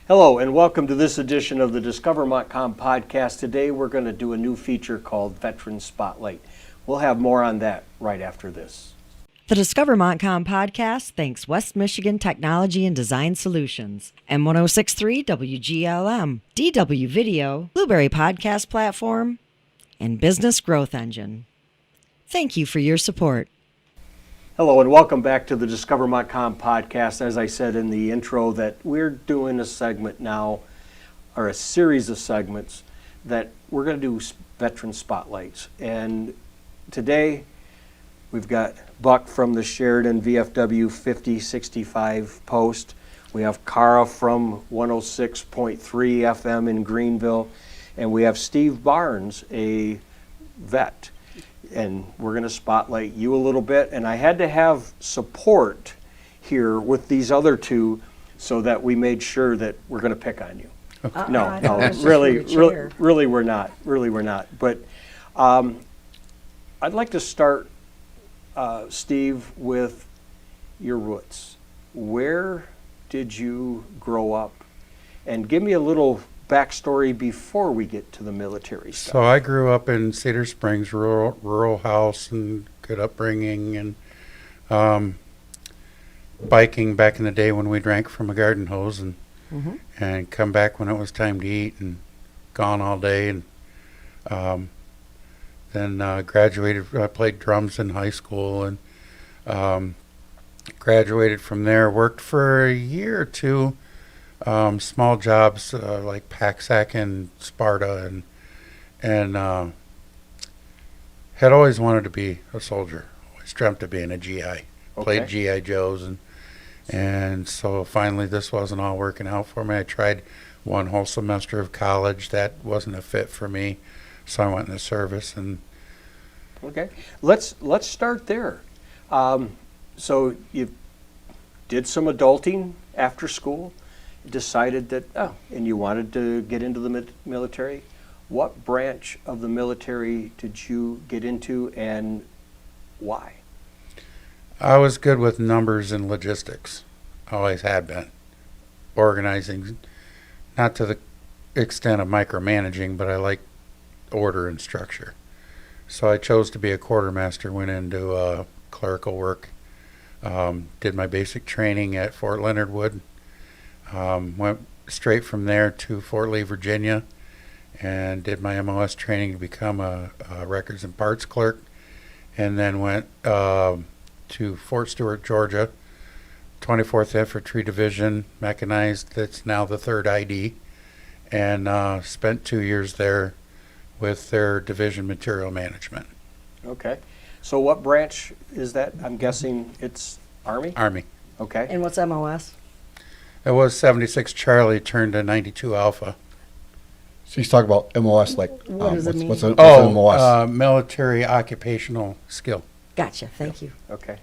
Hello and welcome to this edition of the Discover Montcalm Podcast. Today we're going to do a new feature called Veteran Spotlight. We'll have more on that right after this. The Discover Montcalm Podcast thanks West Michigan Technology and Design Solutions, M1063 WGLM, DW Video, Blueberry Podcast Platform, and Business Growth Engine. Thank you for your support. Hello and welcome back to the Discover Montcalm Podcast. As I said in the intro, that we're doing a segment now, or a series of segments, that we're going to do Veteran Spotlights. And today we've got Buck from the Sheridan VFW 5065 Post. We have Cara from 106.3 FM in Greenville. And we have Steve Barnes, a vet. And we're going to spotlight you a little bit. And I had to have support here with these other two so that we made sure that we're going to pick on you. No, really we're not. Really we're not. But I'd like to start, Steve, with your roots. Where did you grow up? And give me a little backstory before we get to the military stuff. So I grew up in Cedar Springs, rural house, and good upbringing, and biking back in the day when we drank from a garden hose, and come back when it was time to eat, and gone all day, and then graduated. I played drums in high school, and graduated from there. Worked for a year or two. Small jobs like Paxac and Sparta, and had always wanted to be a soldier. Always dreamt of being a GI. Okay. Played GI Joes, and so finally this wasn't all working out for me. I tried one whole semester of college. That wasn't a fit for me, so I went in the service. And okay, let's start there. So you did some adulting after school. Decided that, and you wanted to get into the military. What branch of the military did you get into, and why? I was good with numbers and logistics. Always had been. Organizing, not to the extent of micromanaging, but I like order and structure. So I chose to be a quartermaster, went into clerical work, did my basic training at Fort Leonard Wood. Went straight from there to Fort Lee, Virginia, and did my MOS training to become a records and parts clerk, and then went to Fort Stewart, Georgia, 24th Infantry Division, mechanized. That's now the 3rd ID, and spent 2 years there with their division material management. Okay. So what branch is that? I'm guessing it's Army? Army. Okay. And what's MOS? It was 76 Charlie turned to 92 Alpha. So he's talking about MOS, like What does it mean? what's an MOS? Military occupational skill. Gotcha, thank you. Okay.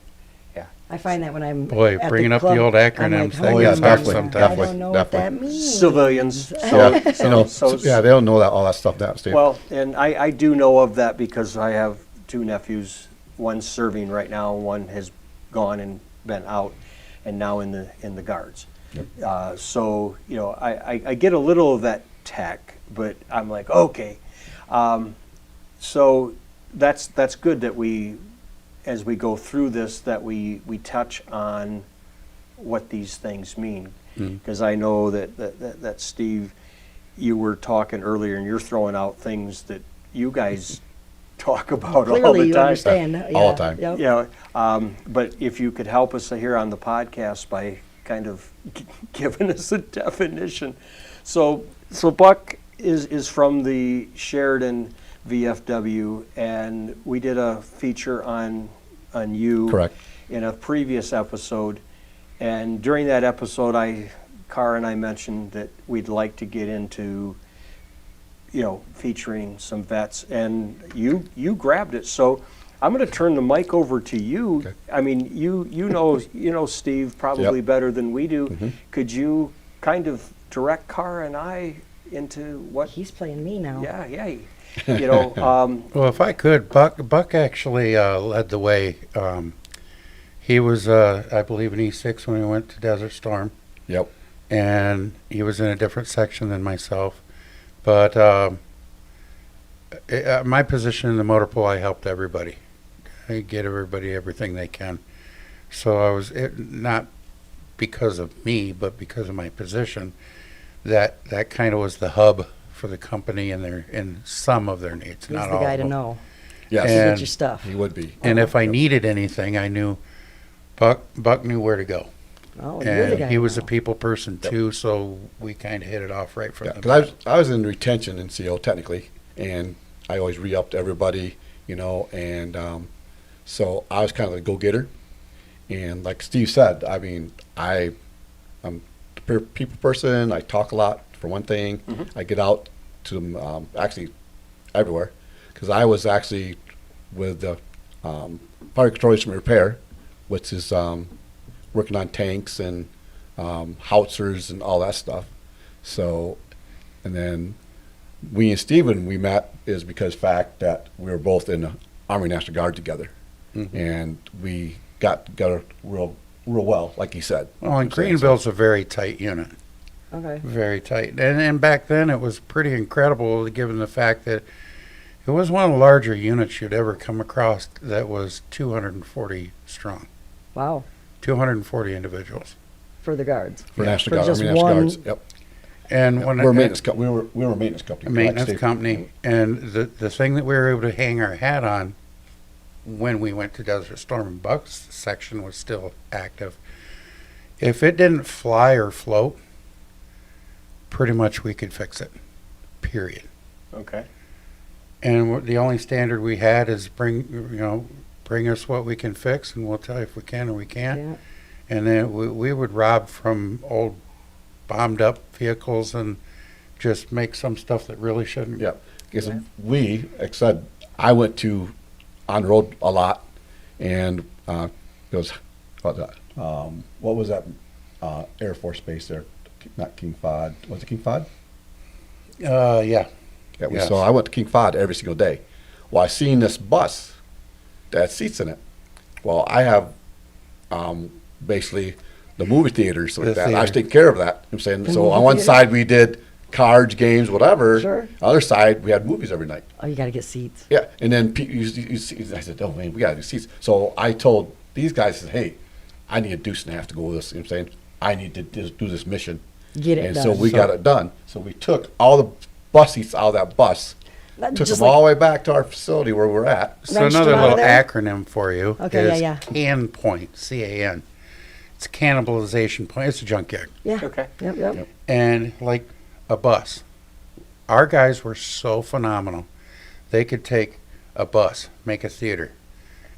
Yeah. I find that when I'm Boy, at bringing the up the club, old I'm acronyms, like, that Oh, gets yeah, tough definitely, sometimes. I don't know what that means. Civilians. They don't know that all that stuff now, Steve. Well, and I do know of that because I have 2 nephews. One's serving right now. One has gone and been out, and now in the guards. So I get a little of that tech, but I'm like, okay. So that's good that we, as we go through this, that we touch on what these things mean, because I know that Steve, you were talking earlier, and you're throwing out things that you guys talk about Clearly all the you time. understand. All the time. Yep. Yeah, but if you could help us here on the podcast by kind of giving us a definition. So Buck is from the Sheridan VFW, and we did a feature on you. Correct. In a previous episode, and during that episode, Cara and I mentioned that we'd like to get into, featuring some vets, and you grabbed it. So I'm going to turn the mic over to you. Okay. I mean, you know Steve probably Yep. better than we do. Mm-hmm. Could you kind of direct Cara and I into what? He's playing me now. Yeah. Well, if I could, Buck actually led the way. He was, I believe, in E6 when we went to Desert Storm. Yep. and he was in a different section than myself. But my position in the motor pool, I helped everybody. I get everybody everything they can. So I was not because of me, but because of my position. That kind of was the hub for the company in some of their needs, He's not the all guy of to them. know. Yes. To And- get your stuff. He would be. And if I needed anything, I knew Buck knew where to go. Oh, you're the And guy he to was a know. people person too, so we kind of hit it off right from Yeah, the because I was in retention in CO technically, and I always re-upped everybody, and so I was kind of the go-getter. And like Steve said, I mean, I'm a people person. I talk a lot for one thing. Mm-hmm. I get out to actually everywhere, because I was actually with the Fire Control Instrument Repair, which is working on tanks and howitzers and all that stuff. So, and then we and Steven, we met is because fact that we were both in the Army National Guard together. Mhm. And we got together real well, like he said. Well, and Greenville's a very tight unit, Okay. very tight. And back then it was pretty incredible, given the fact that it was one of the larger units you'd ever come across that was 240 strong, Wow. 240 individuals. For the guards. For National For Guard, just Army National one- Guards. Yep. And when We're a maintenance we were a maintenance company. a correct, maintenance Steve? company, and the thing that we were able to hang our hat on when we went to Desert Storm and Buck's section was still active. If it didn't fly or float, pretty much we could fix it, period. Okay. And the only standard we had is bring us what we can fix, and we'll tell you if we can or we can't. Yeah. And then we would rob from old bombed up vehicles and just make some stuff that really shouldn't. Yeah, because we, like I said, I went to on the road a lot, and it was what was that Air Force base there? Not King Fahd. Was it King Fahd? Yeah. Yeah. Yes. So I went to King Fahd every single day. Well, I seen this bus that had seats in it. Well, I have basically the movie theaters like The that. I was theater. taking care of that. I'm saying The so. movie On one theater? side we did cards, games, whatever. Sure. Other side we had movies every night. Oh, you got to get seats. Yeah, and then you see, I said, oh man, we gotta do seats. So I told these guys, I said, hey, I need a deuce and a half to go with this. You know what I'm saying? I need to do this mission. Get it And done. so we got it done. So we took all the bus seats out of that bus, That- took just them all the way back to our facility where we're at. So Wrenched another them out of little there? acronym for you Okay, is yeah. CAN point, C-A-N. It's cannibalization point. It's a junkyard. Yeah. Okay. Yep. Yep. And like a bus. Our guys were so phenomenal. They could take a bus, make a theater,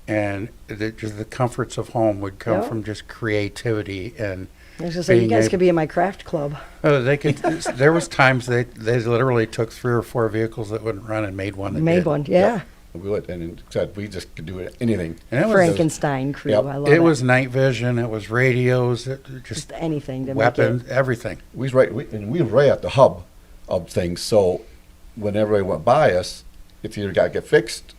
and just the comforts of home would come Yeah. from just creativity and I was just saying, you being guys able- could be in my craft club. they could. There was times they literally took 3 or 4 vehicles that wouldn't run and made one that Made did. one. Yeah. We would, and it said we just could do anything. And it was Frankenstein crew. Yep. I love it. it was night vision. It was radios. Just just anything to weapons. make it. Everything. We was we were right at the hub of things. So when everybody went by us, it's either got to get fixed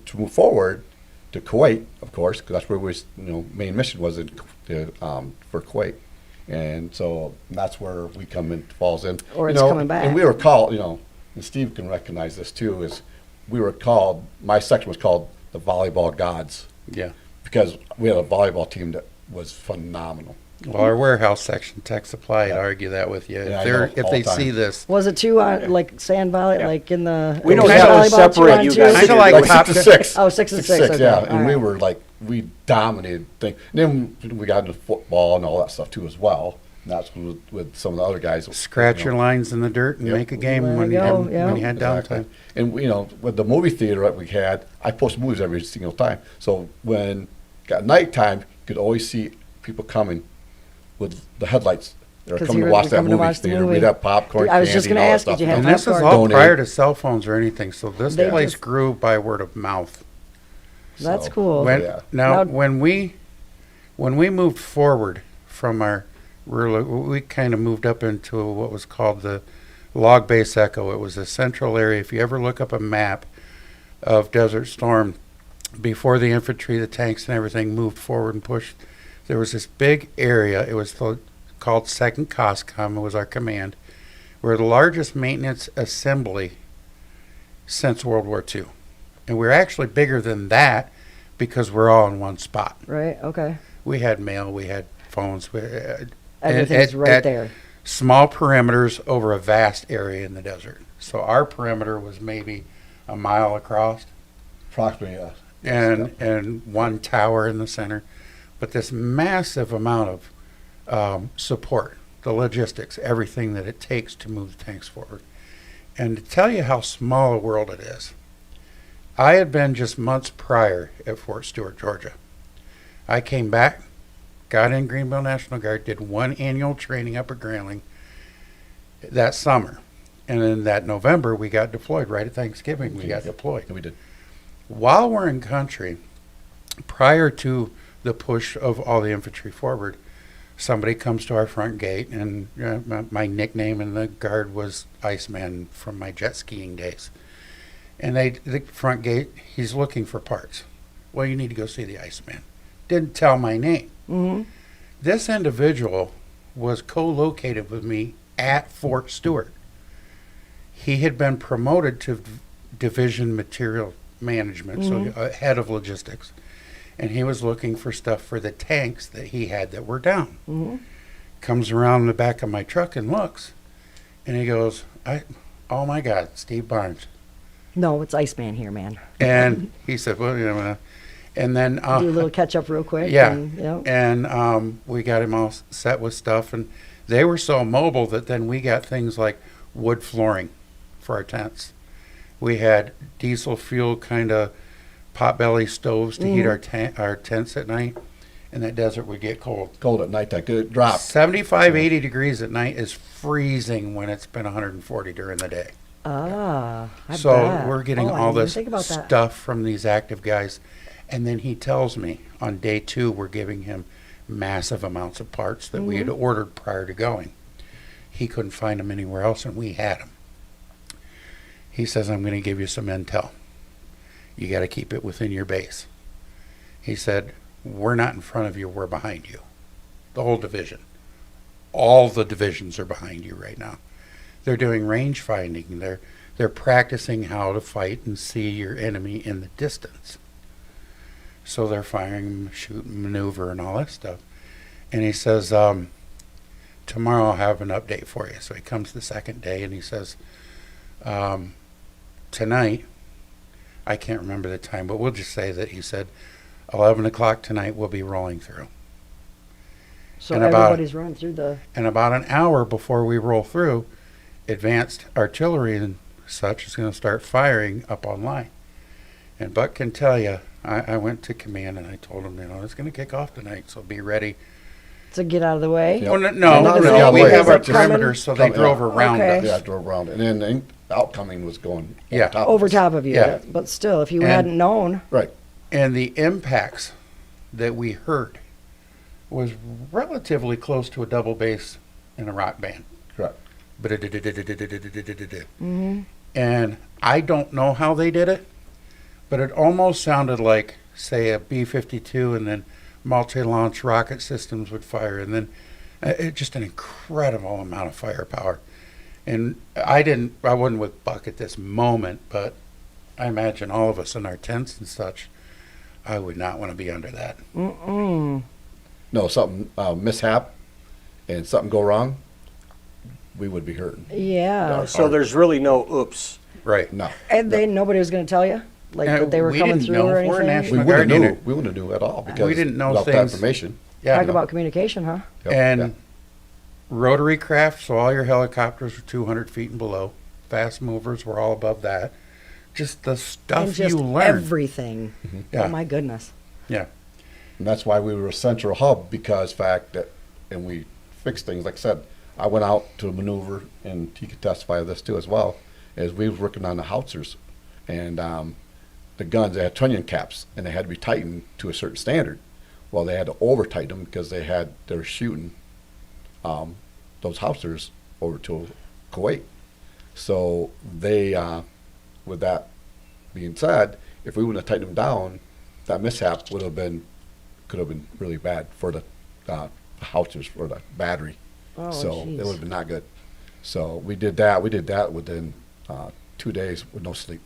to move forward to Kuwait, of course, because that's where we, main mission was for Kuwait, and so that's where we come in, falls in. Or it's coming back. And we were called, and Steve can recognize this too, is we were called. My section was called the Volleyball Gods Yeah. because we had a volleyball team that was phenomenal. Well, our warehouse section, Tech Supply, I'd Yeah. argue that with you. Yeah, I If they're know, if all they the time. see this, Was it too like sand volley, Yeah. like in the? We in don't the have to volleyball, separate 2-on-2? you guys. Kinda like like top 6 to 6. Oh, 6 and 6, okay. yeah. All And we right. were like, we dominated thing. And then we got into football and all that stuff too as well. And that's with some of the other guys. scratch your lines in the dirt and Yep. make a game There when you you go, had, yeah. when you had Exactly. downtime. And with the movie theater that we had, I post movies every single time. So when got nighttime, you could always see people coming with the headlights. They're 'Cause coming to you're watch that coming to movie watch the theater. movie. We'd have popcorn, I was just candy, gonna and all ask, that did you stuff. have And this is popcorn? all Donate. prior to cell phones or anything. So this They place just- grew by word of mouth. That's So, cool. When, yeah. Now, Now- when we moved forward from our rural, we kind of moved up into what was called the Log Base Echo. It was a central area. If you ever look up a map of Desert Storm, before the infantry, the tanks, and everything moved forward and pushed, there was this big area. It was called 2nd COSCOM. It was our command. We're the largest maintenance assembly since World War II. And we're actually bigger than that because we're all in one spot. Right. Okay. We had mail, we had phones. Everything's right there. Small perimeters over a vast area in the desert. So our perimeter was maybe a mile across. Approximately, And one tower in the center. But this massive amount of support, the logistics, everything that it takes to move tanks forward. And to tell you how small a world it is, I had been just months prior at Fort Stewart, Georgia. I came back, got in Greenville National Guard, did one annual training up at Grayling that summer. And in that November, we got deployed. Right at Thanksgiving, we got deployed. we did. While we're in country, prior to the push of all the infantry forward, somebody comes to our front gate, and my nickname in the Guard was Iceman from my jet skiing days. And the front gate, he's looking for parts. Well, you need to go see the Iceman. Didn't tell my name. Mm-hmm. This individual was co-located with me at Fort Stewart. He had been promoted to division material management, so head of logistics. And he was looking for stuff for the tanks that he had that were down. Mm-hmm. Comes around the back of my truck and looks, and he goes, oh my God, Steve Barnes. No, it's Iceman here, man. And he said, well, and then Do a little catch up real quick. yeah, And we got him all set with stuff, and they were so mobile that then we got things like wood flooring for our tents. We had diesel fuel kind of potbelly stoves to heat our tents at night, and that desert would get cold. Cold at night, that good drop. 75, 80 degrees at night is freezing when it's been 140 during the day. I So bet. we're getting Oh, I all didn't this think about that. stuff from these active guys. And then he tells me on day 2, we're giving him massive amounts of parts that we had ordered prior to going. He couldn't find them anywhere else, and we had them. He says, I'm going to give you some intel. You got to keep it within your base. He said, we're not in front of you, we're behind you. The whole division. All the divisions are behind you right now. They're doing range finding. They're practicing how to fight and see your enemy in the distance. So they're firing, shooting, maneuver, and all that stuff. And he says, tomorrow I'll have an update for you. So he comes the second day and he says, tonight, I can't remember the time, but we'll just say that he said, 11 o'clock tonight we'll be rolling through. So and about- everybody's running through the. And about an hour before we roll through, advanced artillery and such is going to start firing up on line. And Buck can tell you, I went to command and I told him, it's going to kick off tonight, so be ready. To get out of the way. Yeah. Oh, no, Not really out of we the way. have our It's like perimeter, so they coming- drove around Okay. us. Yeah, drove around. And then the outcoming was going Yeah. Over top of you. Yeah. But still, if you And- hadn't known. Right. And the impacts that we heard was relatively close to a double bass in a rock band. Correct. Mm-hmm. And I don't know how they did it, but it almost sounded like, say, a B-52 and then multi-launch rocket systems would fire, and then just an incredible amount of firepower. And I wasn't with Buck at this moment, but I imagine all of us in our tents and such, I would not want to be under that. Mm-mm. No, something mishap and something go wrong, we would be hurting. Yeah. So there's really no oops. Right. No. And nobody was going to tell you? Like that they were we coming didn't through know. or We're anything? national We guard wouldn't either. know. We wouldn't know at all because We didn't know without that things. information. Yeah. Talk about communication, huh? Yep, And yeah. rotary craft, so all your helicopters were 200 feet and below. Fast movers were all above that. Just the stuff And just you learn. everything. Yeah. Oh, my goodness. Yeah. And that's why we were a central hub because fact that, and we fixed things. Like I said, I went out to maneuver, and he could testify to this too as well, as we was working on the howitzers and the guns. They had trunnion caps, and they had to be tightened to a certain standard. Well, they had to over tighten them because they were shooting those howitzers over to Kuwait. So they, with that being said, if we wouldn't have tightened them down, that mishap could have been really bad for the howitzers, for the battery. Oh, So jeez. it would have been not good. So we did that. We did that within 2 days with no sleep.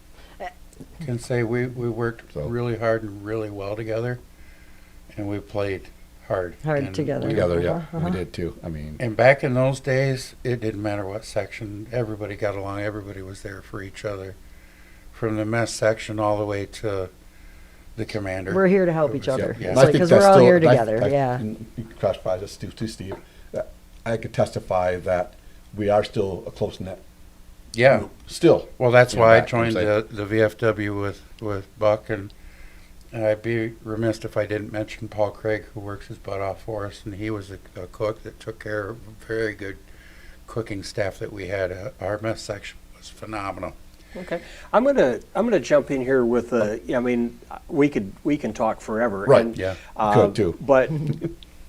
Can say we worked So- really hard and really well together, and we played hard. Hard And together. Together, yeah, Uh-huh. we did too. I mean, And back in those days, it didn't matter what section, everybody got along, everybody was there for each other. From the mess section all the way to the commander. We're here to help It each was- other. yeah. and It's I like, think because that's we're all still- here and I- together, yeah. and you can testify this to Steve. That I could testify that we are still a close knit Yeah, group. Still. well, that's You know, why I back, you know joined what I'm the VFW with Buck, and I'd be remiss if I didn't mention Paul Craig, who works his butt off for us, and he was a cook that took care of a very good cooking staff that we had. Our mess section was phenomenal. Okay, I'm gonna jump in here with I mean, we can talk forever. Right, and, yeah. Could too. But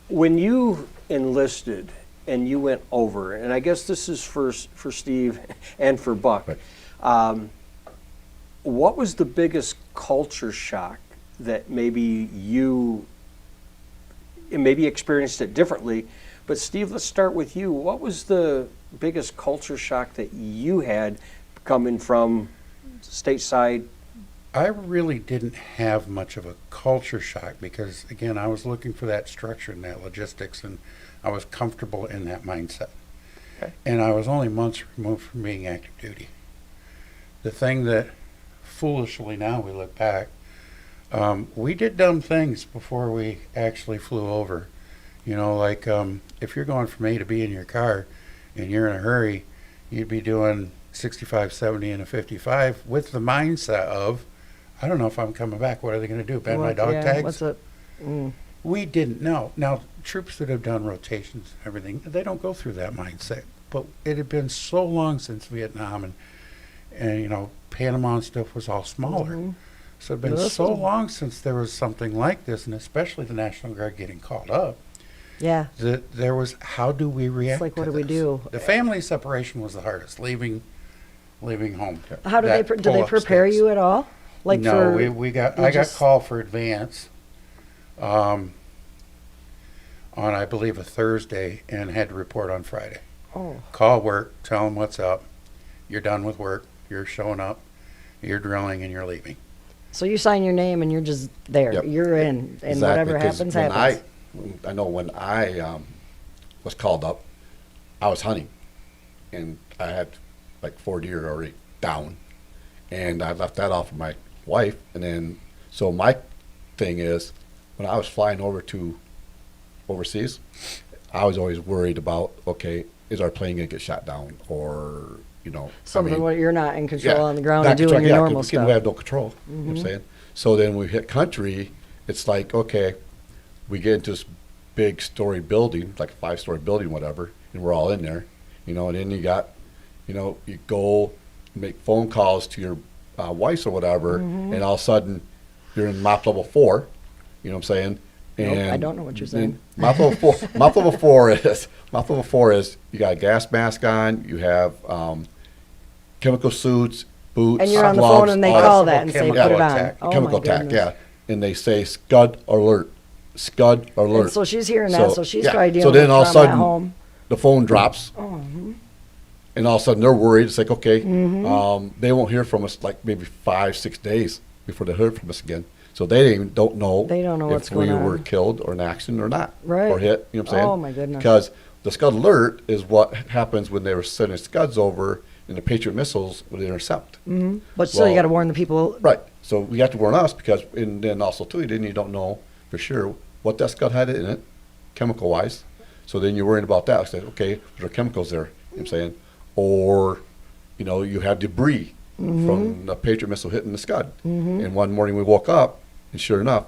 when you enlisted and you went over, and I guess this is for Steve and for Buck, Right. what was the biggest culture shock that maybe you maybe experienced it differently? But Steve, let's start with you. What was the biggest culture shock that you had coming from stateside? I really didn't have much of a culture shock because, again, I was looking for that structure and that logistics, and I was comfortable in that mindset. Okay. And I was only months removed from being active duty. The thing that, foolishly now we look back, we did dumb things before we actually flew over. You know, like if you're going from A to B in your car and you're in a hurry, you'd be doing 65, 70, and a 55 with the mindset of, I don't know if I'm coming back. What are they going to do? Ban my dog tags? What's it? We didn't know. Now, troops that have done rotations and everything, they don't go through that mindset. But it had been so long since Vietnam, and you know, Panama and stuff was all smaller. So it had been This so was- long since there was something like this, and especially the National Guard getting called up, Yeah. that there was, how do we react like, to what do we this? do? The family separation was the hardest, leaving home. How do they That do they pull-up prepare sticks. you at all? Like No, for I got just- called for advance on, I believe, a Thursday, and had to report on Friday. Oh, Call work, tell them what's up. You're done with work. You're showing up. You're drilling, and you're leaving. so you sign your name and you're just there. Yep. You're in, and Exactly, whatever 'cause happens, when happens. I know when I was called up, I was hunting, and I had like 4 deer already down, and I left that off of my wife, and then so my thing is when I was flying over to overseas, I was always worried about, okay, is our plane gonna get shot down, or you know, Something what you're not in control yeah, on the ground not and doing control, your yeah, 'cause normal we stuff. Mm-hmm. have no control. You know what I'm saying? So then we hit country, it's like, okay, we get into this big story building, like a 5-story building, whatever, and we're all in there, you know, and then you got, you know, you go make phone calls to your wives or whatever, Mm-hmm. and all of a sudden you're in mop level 4, you know what I'm saying? Nope, And I don't know what you're saying. Mop level 4 is you got a gas mask on, you have chemical suits, boots, And you're on the gloves, phone and they all that call stuff. that and say, Chemical put it on. attack. Oh Chemical my attack, goodness. yeah. And they say scud alert, scud alert. And so she's hearing that, so she's yeah. probably So dealing then with all of a trauma at sudden, home. the phone drops, and all of a sudden they're worried. It's like, okay, Mm-hmm. they won't hear from us like maybe 5-6 days before they heard from us again. So they don't know. They don't know what's if we going were on. killed or in accident or not, Right. or hit. You know what I'm saying? Oh, my goodness. Because the scud alert is what happens when they were sending scuds over, and the Patriot missiles would intercept. But still, you well, got to warn the people. Right. So we have to warn us because, and then also too, then you don't know for sure what that scud had in it, chemical wise. So then you're worrying about that. I said, okay, there are chemicals there. You know what I'm saying, or you know, you have debris from the Patriot missile hitting the scud. And one morning we woke up, and sure enough,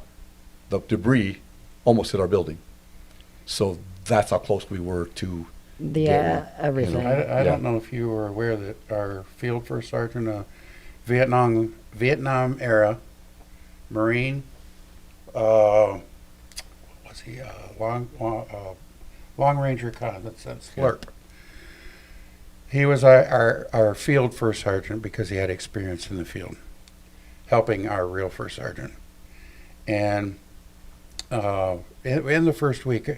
the debris almost hit our building. So that's how close we were to. The Yeah. everything. I Yeah. don't know if you were aware that our field first sergeant, Vietnam era Marine, what was he? Long Range Reconnaissance, that's FLIRP. He was our field first sergeant because he had experience in the field, helping our real first sergeant. And in the first week,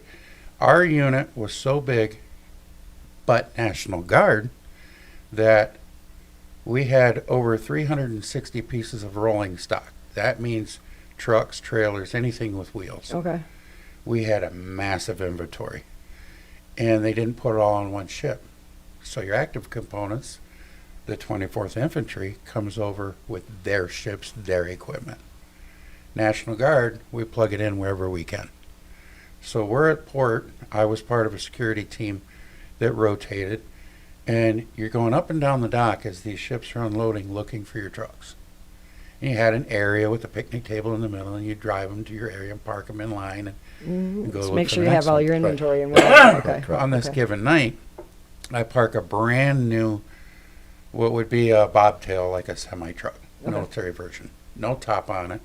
our unit was so big but National Guard, that we had over 360 pieces of rolling stock. That means trucks, trailers, anything with wheels. Okay. We had a massive inventory, and they didn't put it all on one ship. So your active components, the 24th Infantry, comes over with their ships, their equipment. National Guard, we plug it in wherever we can. So we're at port. I was part of a security team that rotated, and you're going up and down the dock as these ships are unloading looking for your trucks. And you had an area with a picnic table in the middle, and you drive them to your area and park them in line and go Just look make for sure the you next have all one. your inventory and whatever. Okay. On this Okay. given night, I park a brand new, what would be a bobtail, like a semi-truck, Okay. military version. No top on it.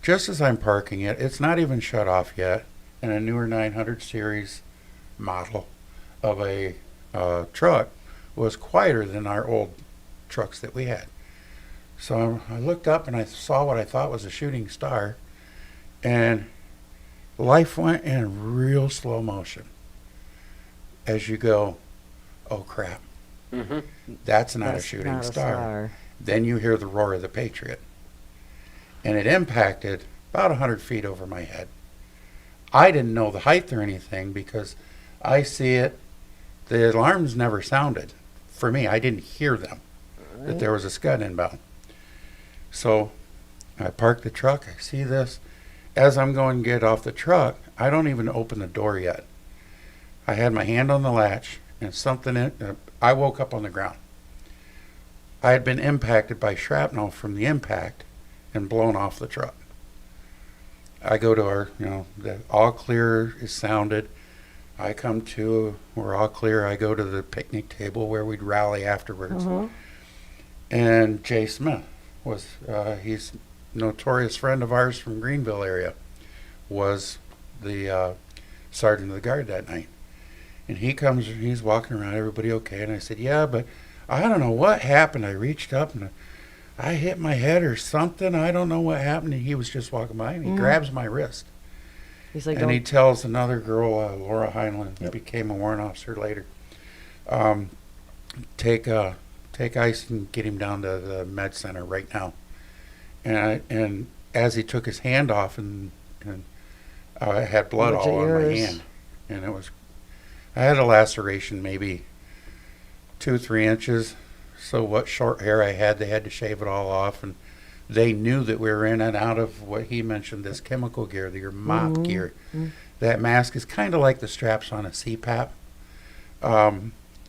Just as I'm parking it, it's not even shut off yet, and a newer 900 series model of a truck was quieter than our old trucks that we had. So I looked up and I saw what I thought was a shooting star, and life went in real slow motion as you go, oh crap, Mm-hmm. that's not a That's shooting not a star. Then you hear the roar of the Patriot. And it impacted about 100 feet over my head. I didn't know the height or anything because I see it. The alarms never sounded. For me, I didn't hear them, that there was a Scud inbound. So I park the truck. I see this. As I'm going to get off the truck, I don't even open the door yet. I had my hand on the latch and I woke up on the ground. I had been impacted by shrapnel from the impact and blown off the truck. I go to our, the all clear is sounded. I come to, we're all clear. I go to the picnic table where we'd rally afterwards. And Jay Smith was, he's a notorious friend of ours from Greenville area, was the sergeant of the guard that night. And he comes, he's walking around, everybody okay? And I said, yeah, but I don't know what happened. I reached up and I hit my head or something. I don't know what happened. And he was just walking by and he grabs my wrist. He's like, And he tells another girl, Laura Heinlein, who became a warrant officer later, take ice and get him down to the med center right now. And as he took his hand off, and I had blood Looked at all on my yours. hand, and I had a laceration maybe 2-3 inches. So what short hair I had, they had to shave it all off, and they knew that we were in and out of what he mentioned, this chemical gear, your mop gear. That mask is kind of like the straps on a CPAP.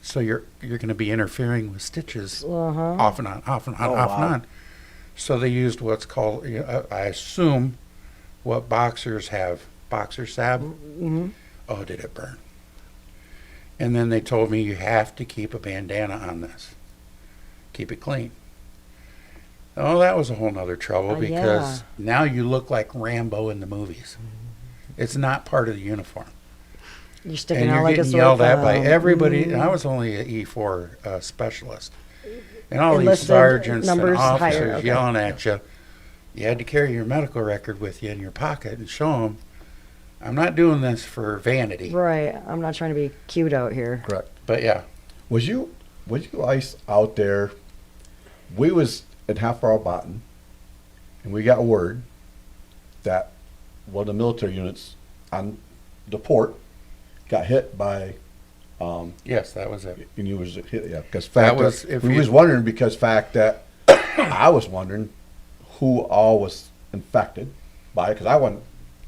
So you're going to be interfering with stitches off and on, off and on, off and on. So they used what's called, I assume, what boxers have, boxer salve. Oh, did it burn? And then they told me you have to keep a bandana on this. Keep it clean. Oh, that was a whole nother trouble because now you look like Rambo in the movies. It's not part of the uniform. You're sticking And out you're like a getting sore yelled at thumb. by everybody. And I was only an E4 specialist. And all these Enlisted sergeants and numbers officers higher, okay. yelling at you. You had to carry your medical record with you in your pocket and show them, I'm not doing this for vanity. Right. I'm not trying to be cute out here. Correct. But yeah, Was you ice out there? We was at Half Hour Bottom, and we got word that one of the military units on the port got hit by. yes, that was it. And you was hit, yeah. Because That fact was- that if we you- was wondering because fact that I was wondering who all was infected by it because I wasn't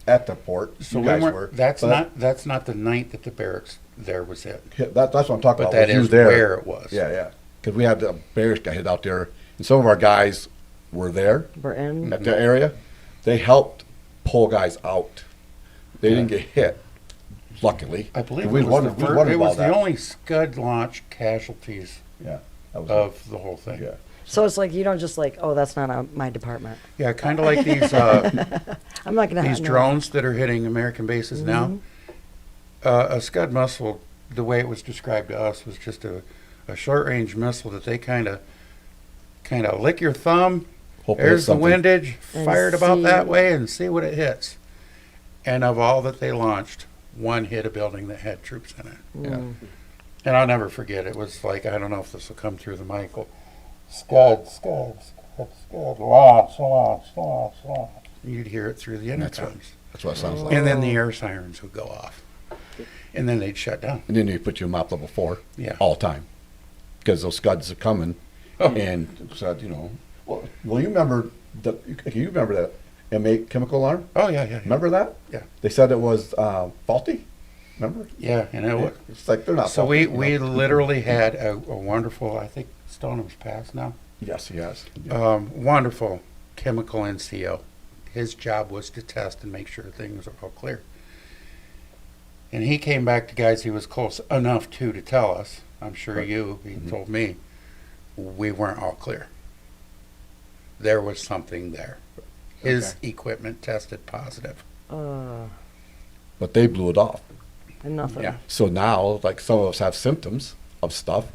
at the port. So you we guys weren't, were. that's But not the night that the barracks there was hit. that's what I'm talking But about. that was you is there. where it was. Yeah, yeah. Because we had the barracks got hit out there, and some of our guys were there We're in. at the area. They helped pull guys out. They didn't get hit, luckily. I believe we it was, wondered, the, we wondered it was about the that. only Scud launch casualties Yeah, that was of the whole thing. yeah. So it's like you don't just like, oh, that's not my department. Yeah, kind of like these I'm not gonna. these no. drones that are hitting American bases now. A Scud missile, the way it was described to us, was just a short range missile that they kind of lick your thumb. Hope it There's hits the something. windage, And fired about see- that way, and see what it hits. And of all that they launched, one hit a building that had troops in it. Yeah. And I'll never forget, it was like, I don't know if this will come through the mic. Scud, scud, scud, scud, launch, launch, launch, launch. You'd hear it through the That's intercoms. That's what it sounds like. And then the air sirens would go off. And then they'd shut down. And then they put you in mop level 4 Yeah. all the time because those scuds are coming. Oh. And said, well, you remember that M8 chemical alarm? Oh, yeah, yeah. Remember that? Yeah. They said it was faulty. Remember? Yeah, and it was. It's like they're not. So faulty, we literally had a wonderful, I think Stoneham's passed now, Yes, he has. wonderful chemical NCO. His job was to test and make sure things were all clear. And he came back to guys he was close enough to tell us, I'm sure Right. he told me, we weren't all clear. There was something there. His equipment tested positive. But they blew it off. And nothing. Yeah. So now, like some of us have symptoms of stuff,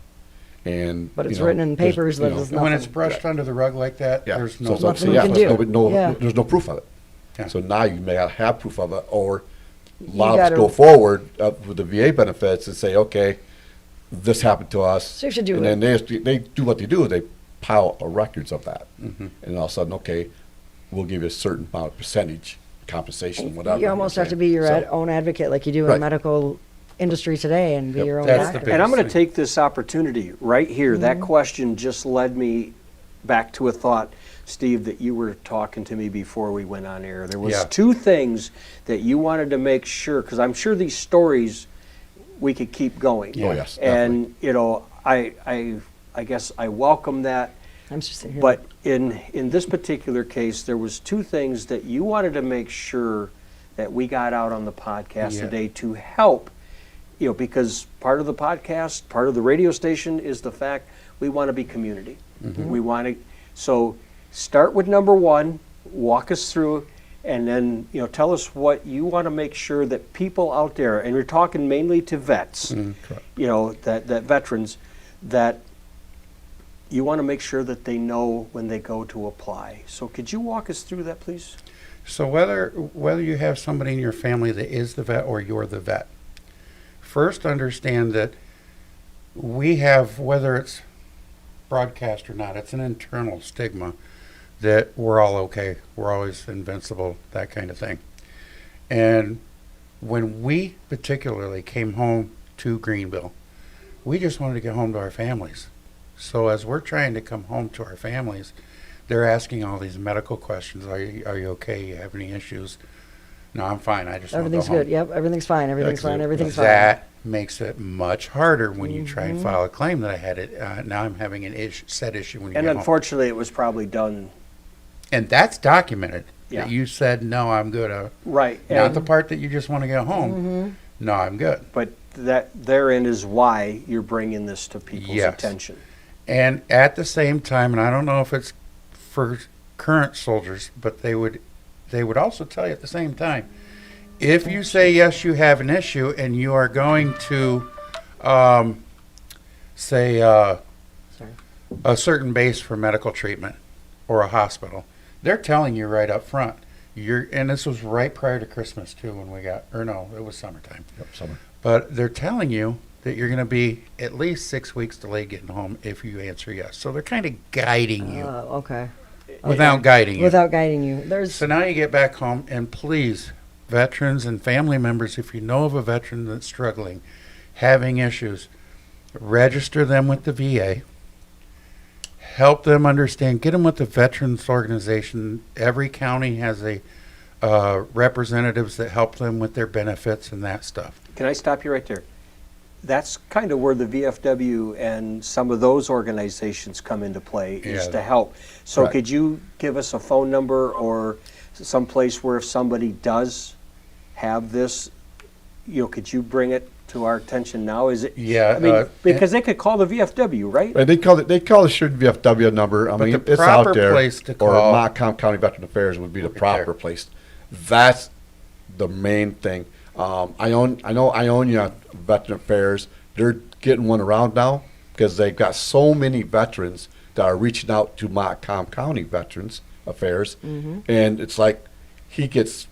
and But it's written in there's- papers that it's When nothing. it's brushed under the rug like that, Yeah. there's no. Nothing you can do. Yeah. There's no proof of it. Yeah. So now you may not have proof of it, or a You lot of us gotta- go forward with the VA benefits and say, okay, this happened to us. So you should do and it. then they do what they do. They pile records of that, Mhm. and all of a sudden, okay, we'll give you a certain amount of percentage compensation, whatever. You almost have to be your own advocate like you do in Right. medical industry today and be Yep. your own That's the doctor. And I'm going to biggest thing. take this opportunity right here. That question just led me back to a thought, Steve, that you were talking to me before we went on air. There was Yeah. two things that you wanted to make sure, because I'm sure these stories we could keep going. Oh, yes, And I guess I welcome that. I'm just sitting here. But in this particular case, there was two things that you wanted to make sure that we got out on the podcast Yeah. today to help, because part of the podcast, part of the radio station is the fact we want to be community. We want to, so start with number one, walk us through, and then, tell us what you want to make sure that people out there, and we're talking mainly to vets, Correct. that veterans, that you want to make sure that they know when they go to apply. So could you walk us through that, please? So whether you have somebody in your family that is the vet or you're the vet, first understand that we have, whether it's broadcast or not, it's an internal stigma that we're all okay, we're always invincible, that kind of thing. And when we particularly came home to Greenville, we just wanted to get home to our families. So as we're trying to come home to our families, they're asking all these medical questions. Are you okay? You have any issues? No, I'm fine. I just want to go Everything's home. good. Yep, everything's fine. Everything's fine. Excellent. Everything's fine. That makes it much harder when you try and file a claim that I had it. Now I'm having an said issue when you And get home. unfortunately, it was probably done And that's documented. Yeah. That you said, no, I'm good. right. Not And- the part that you just want to get home. No, I'm good. But that therein is why you're bringing this to people's Yes. attention. And at the same time, and I don't know if it's for current soldiers, but they would also tell you at the same time, if you say yes, you have an issue, and you are going to, say, Sorry. a certain base for medical treatment or a hospital, they're telling you right up front. And this was right prior to Christmas too, when it was summertime. Yep, summer. But they're telling you that you're going to be at least 6 weeks delayed getting home if you answer yes. So they're kind of guiding you Okay. without guiding you. Without guiding you. There's So now you get back home, and please, veterans and family members, if you know of a veteran that's struggling, having issues, register them with the VA. Help them understand. Get them with the veterans organization. Every county has a representatives that help them with their benefits and that stuff. Can I stop you right there? That's kind of where the VFW and some of those organizations come into play, is Yeah. to help. So Right. could you give us a phone number or some place where if somebody does have this, could you bring it to our attention now? Is it? Yeah, I mean, because they could call the VFW, right? Right, they call the Sheridan VFW number. I But mean, the it's proper out there. place to Or call- Montcalm County Veteran Affairs would be the Look at proper there. place. That's the main thing. I know Ionia Veteran Affairs. They're getting one around now because they've got so many veterans that are reaching out to Montcalm County Veterans Affairs, and it's like he gets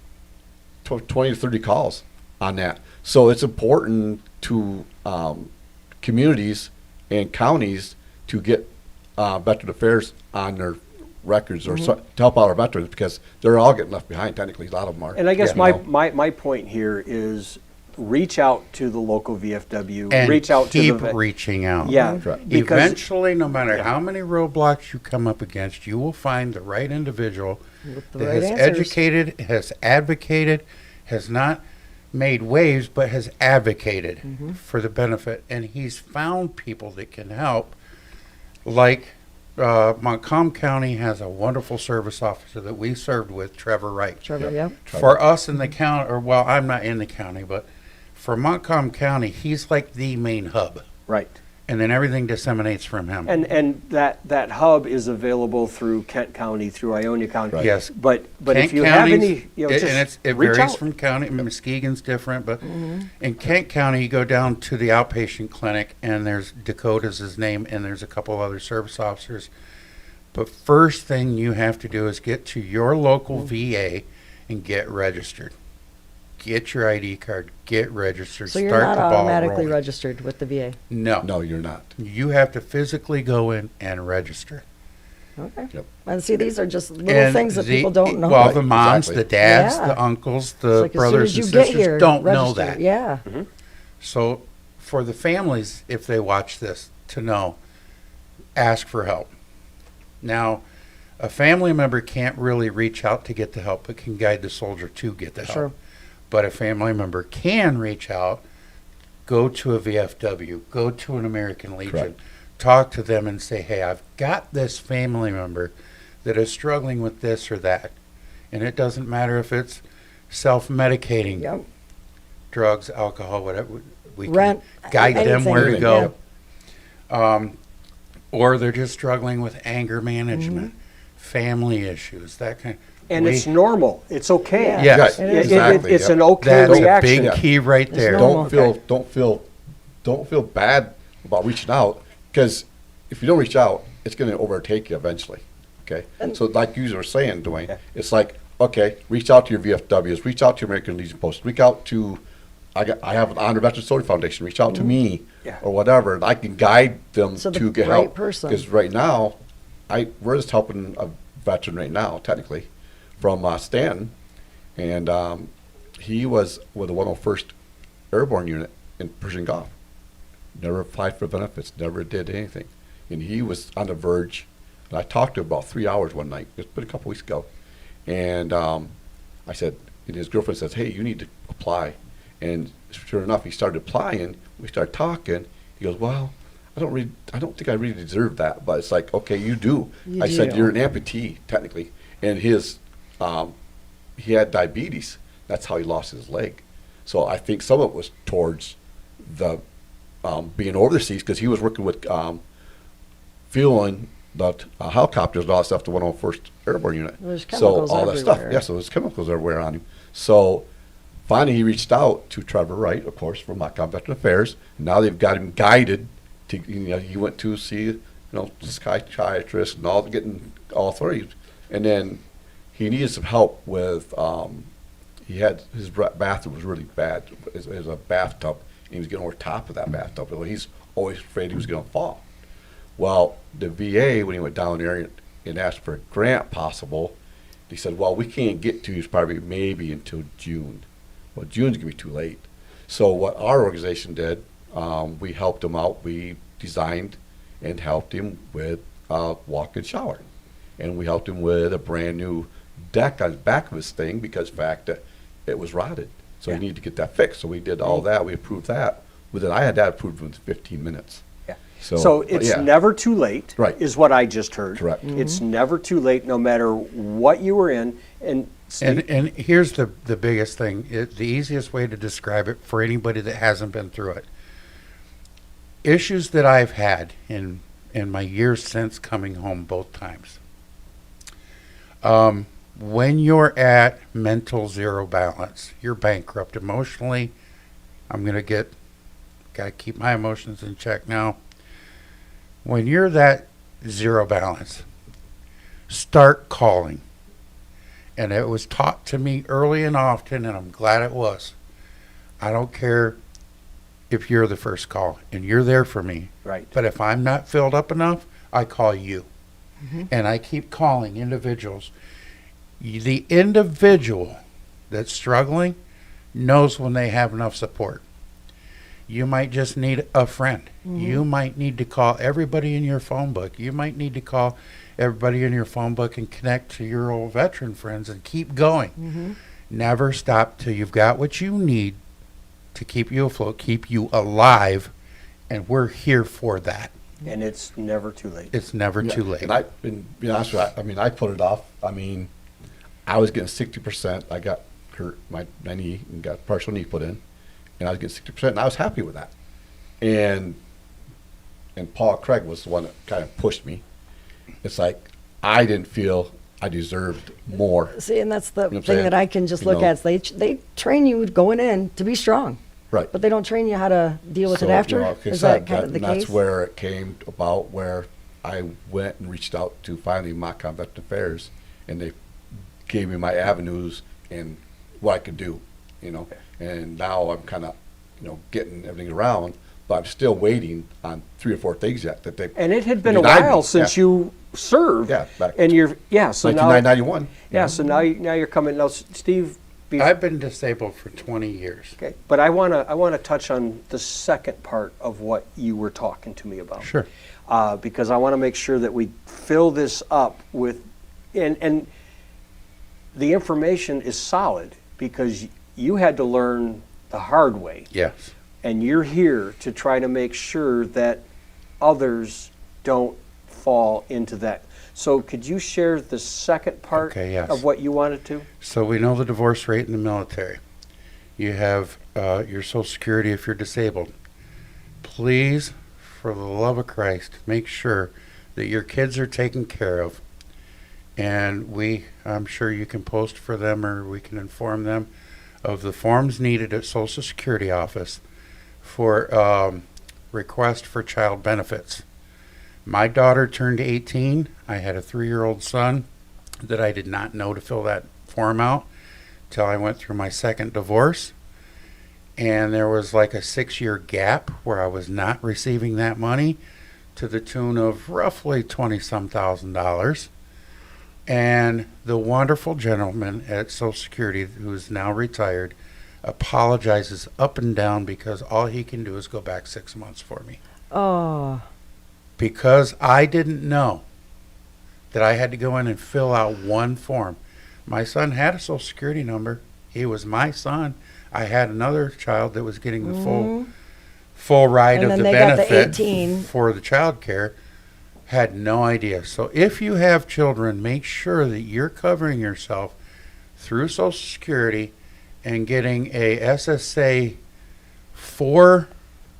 20 to 30 calls on that. So it's important to communities and counties to get veteran affairs on their records or to help out our veterans, because they're all getting left behind. Technically, a lot of them are. And I guess you know. my point here is reach out to the local VFW, And reach out to keep the reaching out. yeah, Correct. because Eventually, no matter how many roadblocks you come up against, you will find the right individual With the that right has answers. educated, has advocated, has not made waves, but has advocated for the benefit. And he's found people that can help. Like Montcalm County has a wonderful service officer that we served with, Trevor Wright. Trevor, yeah. For us in the county, or well, I'm not in the county, but for Montcalm County, he's like the main hub. right. And then everything disseminates from him. And that hub is available through Kent County, through Ionia County. Right. Yes. But Kent if you have County's- any, you know, it, just and it reach varies out. from county. Muskegon's different, but in Kent County, you go down to the outpatient clinic, and there's Dakota's his name, and there's a couple other service officers. But first thing you have to do is get to your local VA and get registered. Get your ID card, get registered, So you're start not the ball automatically rolling. registered with the VA. No, No, you're not. you have to physically go in and register. Okay. Yep. And see, these are just little And things that the- people don't know. Well, the moms, Exactly. the dads, Yeah. the uncles, It's the like brothers as soon and as you get sisters here, don't know register. that. Yeah. So for the families, if they watch this, to know, ask for help. Now, a family member can't really reach out to get the help, but can guide the soldier to get the help. Sure. But a family member can reach out, go to a VFW, go to an American Legion, Correct. talk to them and say, hey, I've got this family member that is struggling with this or that. And it doesn't matter if it's self-medicating, Yep. drugs, alcohol, whatever. We can Rent, guide them anything, where to yeah. go. Or they're just struggling with anger management, family issues, that kind. And it's normal. It's okay. Yeah. Yes, It is. exactly. It's yep. an okay that's a reaction. big key right It's there. normal. Don't feel bad about reaching out, because if you don't reach out, it's going to overtake you eventually. Okay, so like you were saying, Duane, it's like, okay, reach out to your VFWs, reach out to your American Legion Post, reach out to, I have an Honor Veteran Soldier Foundation, reach out to me Yeah. or whatever, and I can guide them So the to get right help. person. Because right now, we're just helping a veteran right now, technically, from Stanton, and he was with the 101st Airborne Unit in Persian Gulf. Never applied for benefits, never did anything. And he was on the verge, and I talked to him about 3 hours one night, it's been a couple weeks ago. And I said, and his girlfriend says, hey, you need to apply. And sure enough, he started applying, we started talking. He goes, well, I don't think I really deserve that, but it's like, okay, you do. You I said, do. you're an amputee, technically. And he had diabetes. That's how he lost his leg. So I think some of it was towards the being overseas, because he was working with fueling the helicopters and all that stuff, the 101st Airborne Unit. There's So chemicals all that stuff, everywhere. yeah, so there's chemicals everywhere on him. So finally he reached out to Trevor Wright, of course, from Montcalm Veteran Affairs. And now they've got him guided to, he went to see, psychiatrist and all, getting all authorities. And then he needed some help with, he had, his bathroom was really bad. It was a bathtub, and he was getting over top of that bathtub. Well, he's always afraid he was going to fall. Well, the VA, when he went down there and asked for a grant possible, he said, well, we can't get to you probably maybe until June. Well, June's going to be too late. So what our organization did, we helped him out. We designed and helped him with a walk-in shower. And we helped him with a brand new deck on the back of his thing, because of the fact that it was rotted. So he needed to get that fixed. So we did all that. We approved that. I had that approved within 15 minutes. Yeah. So, So it's yeah. never too late, Right. is what I just heard. Correct. It's never too late, no matter what you were in. And And here's the biggest thing, the easiest way to describe it for anybody that hasn't been through it. Issues that I've had in my years since coming home both times. When you're at mental zero balance, you're bankrupt emotionally. Gotta keep my emotions in check now. When you're that zero balance, start calling. And it was taught to me early and often, and I'm glad it was. I don't care if you're the first call and you're there for me. Right. But if I'm not filled up enough, I call you. And I keep calling individuals. The individual that's struggling knows when they have enough support. You might just need a friend. You might need to call everybody in your phone book. You might need to call everybody in your phone book and connect to your old veteran friends and keep going. Never stop till you've got what you need to keep you afloat, keep you alive, and we're here for that. And it's never too late. It's never too late. And be honest with you, I mean, I put it off. I mean, I was getting 60%. I got hurt my knee and got partial knee put in, and I was getting 60%, and I was happy with that. And Paul Craig was the one that kind of pushed me. It's like I didn't feel I deserved more. See, and that's the You know what I'm thing saying? that I can just You look know. at. They train you going in to be strong, Right. but they don't train you how to deal with So, it after. like I Is said, that kind of the and case? that's where it came about, where I went and reached out to finally Montcalm Veteran Affairs, and they gave me my avenues and what I could do, you know. And now I'm kind of, you know, getting everything around, but I'm still waiting on 3 or 4 things yet that they. And it had been a denied me. while since Yeah. you served. Yeah, back And you're, so now, 1991. so now you're coming, now Steve. I've been disabled for 20 years. Okay, but I wanna touch on the second part of what you were talking to me about. Sure. Because I wanna make sure that we fill this up with, and the information is solid because you had to learn the hard way. Yes. And you're here to try to make sure that others don't fall into that. So could you share the second part Okay, yes. of what you wanted to? So we know the divorce rate in the military. You have your Social Security if you're disabled. Please, for the love of Christ, make sure that your kids are taken care of. And I'm sure you can post for them or we can inform them of the forms needed at Social Security office for request for child benefits. My daughter turned 18. I had a 3-year-old son that I did not know to fill that form out till I went through my second divorce. And there was like a 6-year gap where I was not receiving that money to the tune of roughly $20-some thousand. And the wonderful gentleman at Social Security, who is now retired, apologizes up and down because all he can do is go back 6 months for me. Oh, Because I didn't know that I had to go in and fill out one form. My son had a Social Security number. He was my son. I had another child that was getting the full ride And of then the they got the benefit 18. for the child care. Had no idea. So if you have children, make sure that you're covering yourself through Social Security and getting a SSA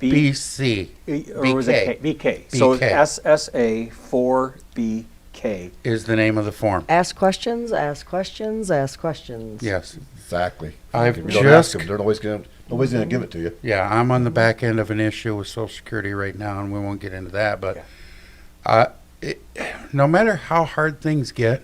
4BC. Or was it BK? So BK. SSA 4BK. Is the name of the form. ask questions, ask questions, ask questions. Yes. Exactly. I've If you don't ask just- them, they're nobody's gonna give it to you. Yeah, I'm on the back end of an issue with Social Security right now, and we won't get into that. But no matter how hard things get,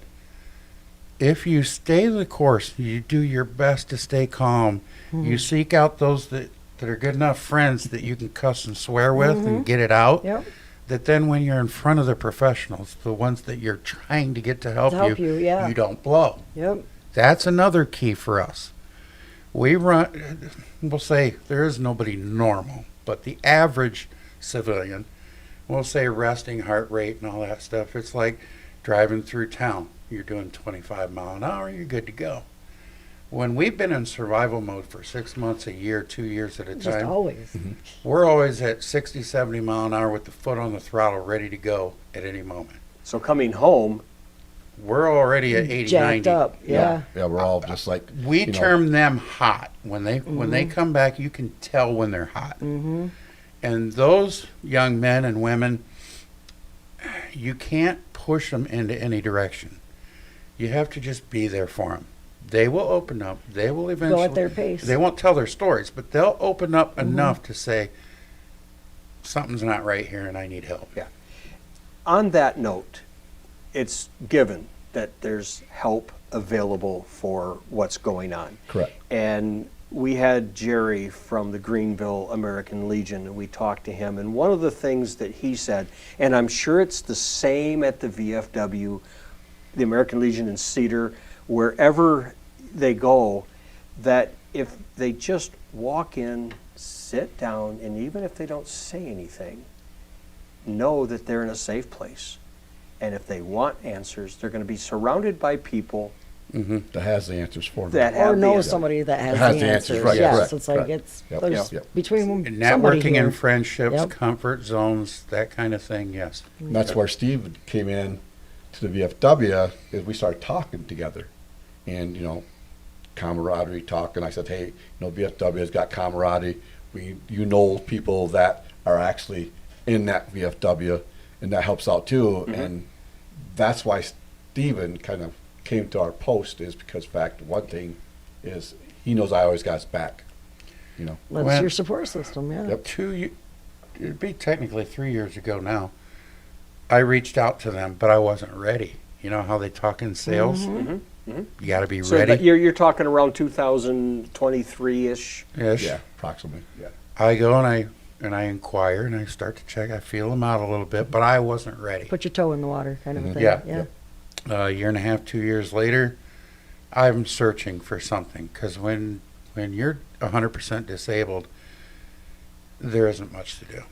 if you stay the course, you do your best to stay calm. You seek out those that are good enough friends that you can cuss and swear with and get it out. Yep. That then when you're in front of the professionals, the ones that you're trying to get to help, Yeah. you don't blow. Yep. That's another key for us. We'll say there is nobody normal, but the average civilian, we'll say resting heart rate and all that stuff, it's like driving through town. You're doing 25 mile an hour, you're good to go. When we've been in survival mode for 6 months, a year, 2 years at a Just time, always. we're always at 60, 70 mile an hour with the foot on the throttle ready to go at any moment. So coming home, We're already at 80, Jacked 90. up. Yeah. Yeah, we're all just like, We you know, term them hot. When they come back, you can tell when they're hot. Mm-hmm. And those young men and women, you can't push them into any direction. You have to just be there for them. They will open up. They will eventually Go at their pace. They won't tell their stories, but they'll open up enough to say something's not right here and I need help. Yeah. On that note, it's given that there's help available for what's going on. correct. And we had Jerry from the Greenville American Legion, and we talked to him. And one of the things that he said, and I'm sure it's the same at the VFW, the American Legion in Cedar, wherever they go, that if they just walk in, sit down, and even if they don't say anything, know that they're in a safe place. And if they want answers, they're going to be surrounded by people That has the answers for them. that have Or the know answers. somebody that has, Has the the answers. answers, right, Yes, correct, it's like correct. it's Yep, there's yep. between somebody Networking here. and friendships, Yep. comfort zones, that kind of thing, yes. And that's where Steve came in to the VFW, is we started talking together. And, camaraderie talking. I said, hey, VFW has got camaraderie. You know people that are actually in that VFW, and that helps out too. And that's why Steven kind of came to our post, is because, in fact, one thing is he knows I always got his back. That's When- your support system, yeah. Yep. It'd be technically 3 years ago now. I reached out to them, but I wasn't ready. You know how they talk in sales? You got to be So ready. that you're talking around 2023-ish. Ish. Yeah, approximately. Yeah. I go and I inquire and I start to check. I feel them out a little bit, but I wasn't ready. Put your toe in the water kind of a thing. Yeah. Yeah. A year and a half, 2 years later, I'm searching for something, because when you're 100% disabled, there isn't much to do.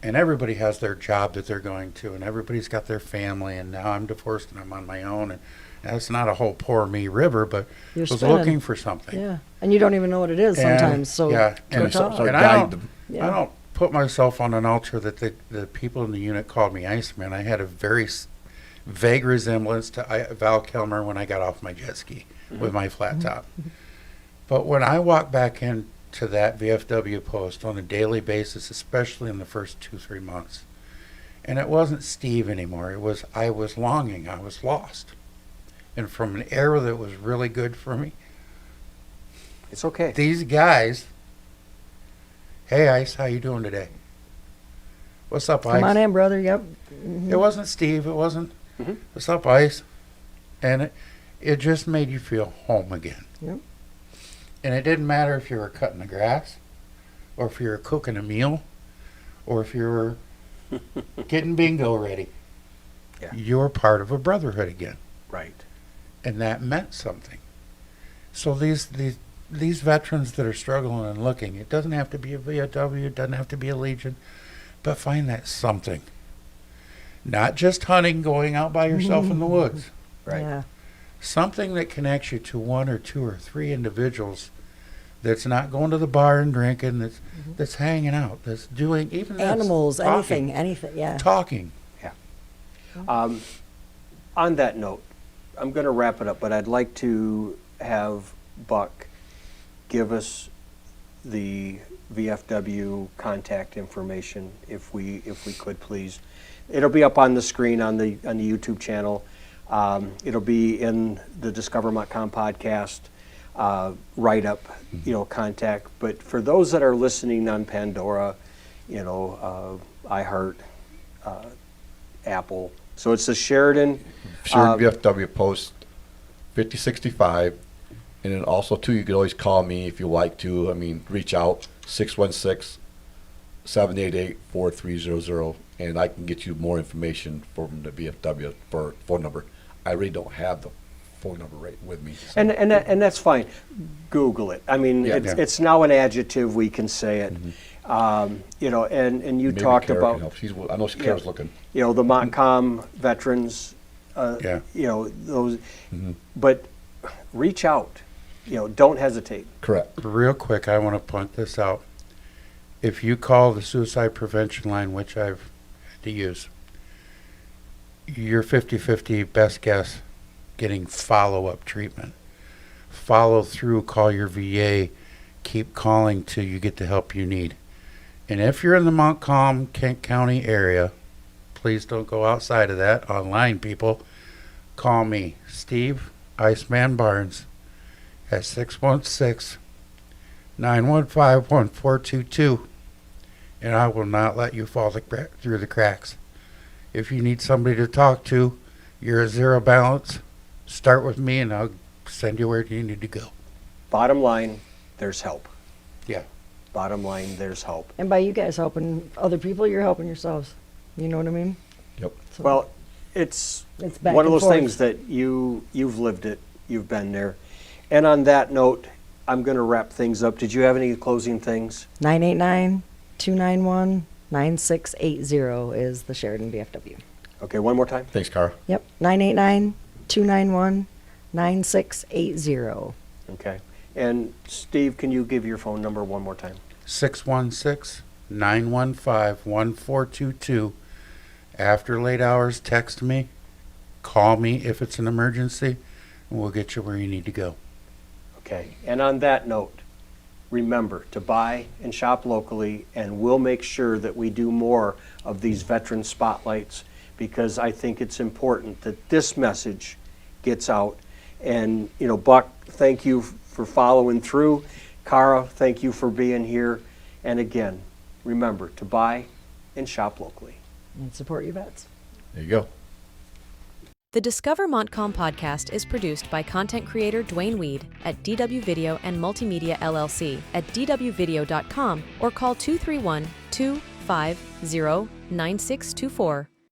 And everybody has their job that they're going to, and everybody's got their family, and now I'm divorced and I'm on my own, and that's not a whole poor me river, but You're I was spinning. looking for something. Yeah. And you don't even know what it is And- sometimes. So yeah, go and talk. so- And I guide don't, them. Yeah. I don't put myself on an altar that the people in the unit called me Iceman. I had a very vague resemblance to Val Kilmer when I got off my jet ski with my flat top. But when I walked back into that VFW post on a daily basis, especially in the first 2-3 months, and it wasn't Steve anymore. I was longing. I was lost. And from an era that was really good for me, It's okay. these guys, hey Ice, how you doing today? What's up, Ice? Come on in, brother. Yep. It wasn't Steve. It wasn't. What's up, Ice? And it just made you feel home again. Yep. And it didn't matter if you were cutting the grass, or if you were cooking a meal, or if you were getting bingo ready. Yeah. You're part of a brotherhood again, Right. and that meant something. So these veterans that are struggling and looking, it doesn't have to be a VFW, it doesn't have to be a Legion, but find that something. Not just hunting, going out by yourself in the woods. Right. Yeah. Something that connects you to 1 or 2 or 3 individuals, that's not going to the bar and drinking, that's hanging out, that's doing even that's Animals, talking, anything. Yeah. talking. On that note, I'm going to wrap it up, but I'd like to have Buck give us the VFW contact information, if we could, please. It'll be up on the screen on the YouTube channel. It'll be in the Discover Montcalm podcast write-up, contact. But for those that are listening on Pandora, iHeart, Apple. So it's the Sheridan. VFW post 5065. And then also, too, you could always call me if you like to. I mean, reach out, 616-788-4300, and I can get you more information from the VFW for phone number. I really don't have the phone number right with me. So. And that's fine. Google it. I mean, Yeah. it's now an adjective. We can say it. And you Maybe talked Kara about can help. I know Kara's looking. the Montcalm veterans. Those. But reach out. Don't hesitate. Correct. Real quick, I want to point this out. If you call the suicide prevention line, which I've had to use, you're 50-50 best guess getting follow-up treatment. Follow through, call your VA, keep calling till you get the help you need. And if you're in the Montcalm County area, please don't go outside of that. Online people, call me, Steve Iceman Barnes, at 616-915-1422, and I will not let you fall through the cracks. If you need somebody to talk to, you're at zero balance, start with me and I'll send you where you need to go. Bottom line, there's help. Yeah. Bottom line, there's help. And by you guys helping other people, you're helping yourselves. You know what I mean? Yep. So Well, it's back one of and those forth. things that you've lived it, you've been there. And on that note, I'm going to wrap things up. Did you have any closing things? 989-291-9680 is the Sheridan VFW. Okay, one more time. Thanks, Cara. Yep, 989-291-9680. Okay. And Steve, can you give your phone number one more time? 616-915-1422. After late hours, text me, call me if it's an emergency, and we'll get you where you need to go. Okay. And on that note, remember to buy and shop locally, and we'll make sure that we do more of these veteran spotlights, because I think it's important that this message gets out. And, you know, Buck, thank you for following through. Cara, thank you for being here. And again, remember to buy and shop locally. And support your vets. There you go. The Discover Montcalm Podcast is produced by content creator Duane Weed at DW Video and Multimedia LLC at dwvideo.com or call 231-250-9624.